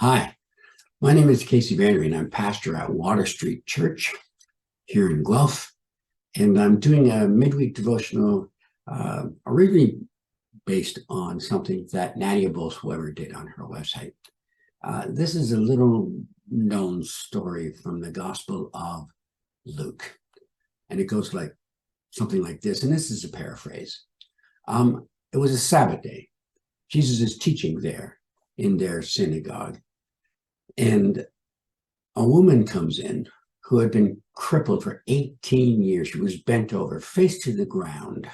Hi, my name is Kasey and I'm pastor at Water Street Church here in Guelph, and I'm doing a midweek devotional originally based on something that Nadia Bolz-Weber did on her website. This is a little known story from the Gospel of Luke, and it goes like something like this, and this is a paraphrase. It was a Sabbath day. Jesus is teaching there in their synagogue. And a woman comes in who had been crippled for 18 years. She was bent over, face to the ground,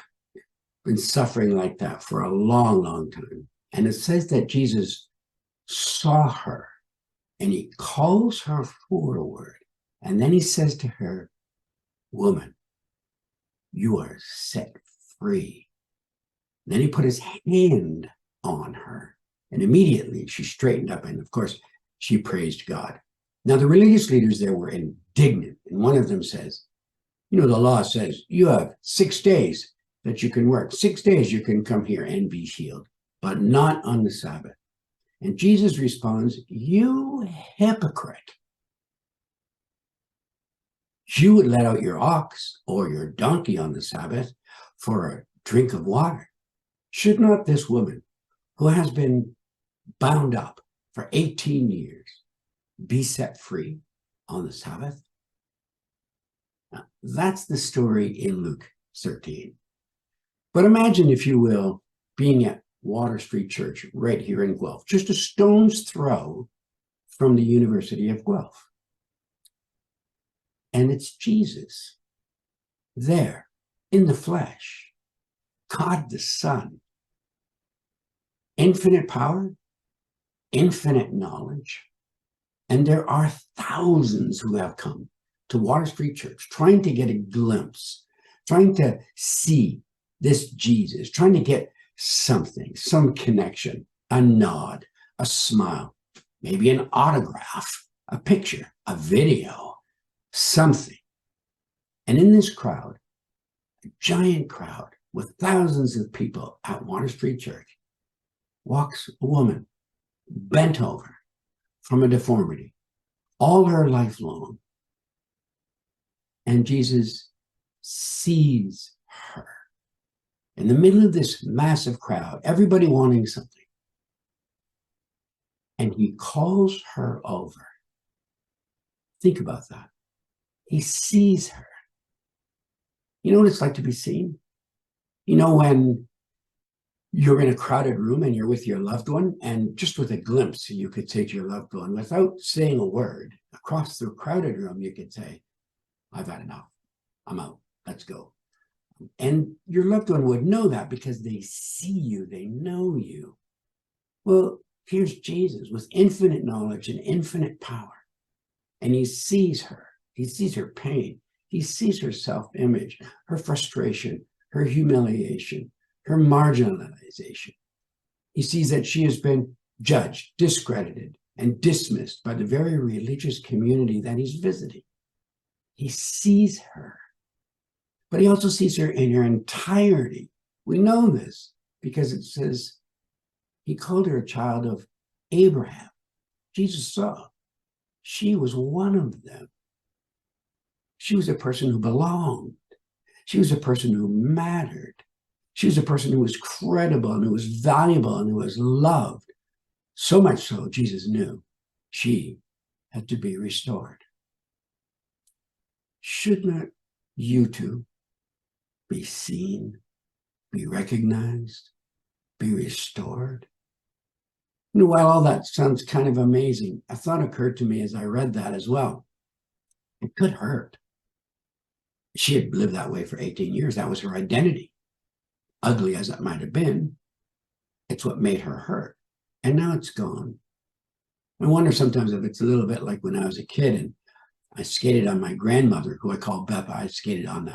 been suffering like that for a long, long time. And it says that Jesus saw her and he calls her forward. And then he says to her, "Woman, you are set free." And then he put his hand on her and immediately she straightened up. And of course, she praised God. Now, the religious leaders there were indignant. And one of them says, the law says you have 6 days that you can work. 6 days you can come here and be healed, but not on the Sabbath. And Jesus responds, "You hypocrite. You would let out your ox or your donkey on the Sabbath for a drink of water. Should not this woman who has been bound up for 18 years be set free on the Sabbath?" Now, that's the story in Luke 13. But imagine, if you will, being at Water Street Church right here in Guelph, just a stone's throw from the University of Guelph. And it's Jesus there in the flesh, God the Son, infinite power, infinite knowledge. And there are thousands who have come to Water Street Church trying to get a glimpse, trying to see this Jesus, trying to get something, some connection, a nod, a smile, maybe an autograph, a picture, a video, something. And in this crowd, a giant crowd with thousands of people at Water Street Church, walks a woman bent over from a deformity all her life long. And Jesus sees her in the middle of this massive crowd, everybody wanting something. And he calls her over. Think about that. He sees her. You know what it's like to be seen? When you're in a crowded room and you're with your loved one, and just with a glimpse, you could say to your loved one, without saying a word, across the crowded room, you could say, "I've had enough. I'm out. Let's go." And your loved one would know that because they see you, they know you. Well, here's Jesus with infinite knowledge and infinite power. And he sees her. He sees her pain. He sees her self-image, her frustration, her humiliation, her marginalization. He sees that she has been judged, discredited, and dismissed by the very religious community that he's visiting. He sees her, but he also sees her in her entirety. We know this because it says he called her a child of Abraham. Jesus saw she was one of them. She was a person who belonged. She was a person who mattered. She was a person who was credible and who was valuable and who was loved. So much so, Jesus knew she had to be restored. Should not you too be seen, be recognized, be restored? While all that sounds kind of amazing, a thought occurred to me as I read that as well. It could hurt. She had lived that way for 18 years. That was her identity. Ugly as it might have been, it's what made her hurt. And now it's gone. I wonder sometimes if it's a little bit like when I was a kid and I skated on my grandmother, who I call Beth. I skated on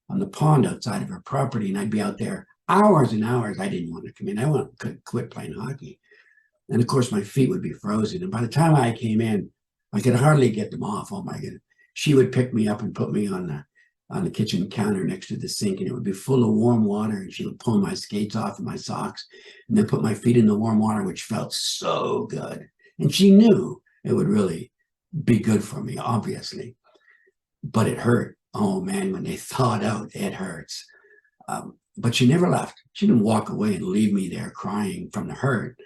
the pond outside of her property, and I'd be out there hours and hours. I didn't want to come in. I wanted to quit playing hockey. And of course, my feet would be frozen. And by the time I came in, I could hardly get them off. Oh my goodness. She would pick me up and put me on the kitchen counter next to the sink, and it would be full of warm water, and she would pull my skates off and my socks and then put my feet in the warm water, which felt so good. And she knew it would really be good for me, obviously. But it hurt. Oh man, when they thawed out, it hurts. But she never left. She didn't walk away and leave me there crying from the hurt.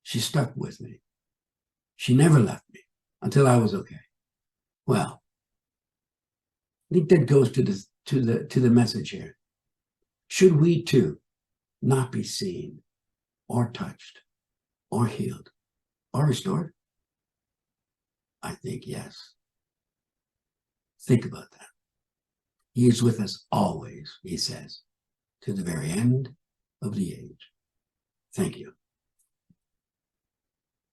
She stuck with me. She never left me until I was okay. Well, I think that goes to the message here. Should we too not be seen or touched or healed or restored? I think yes. Think about that. He is with us always, he says, to the very end of the age. Thank you.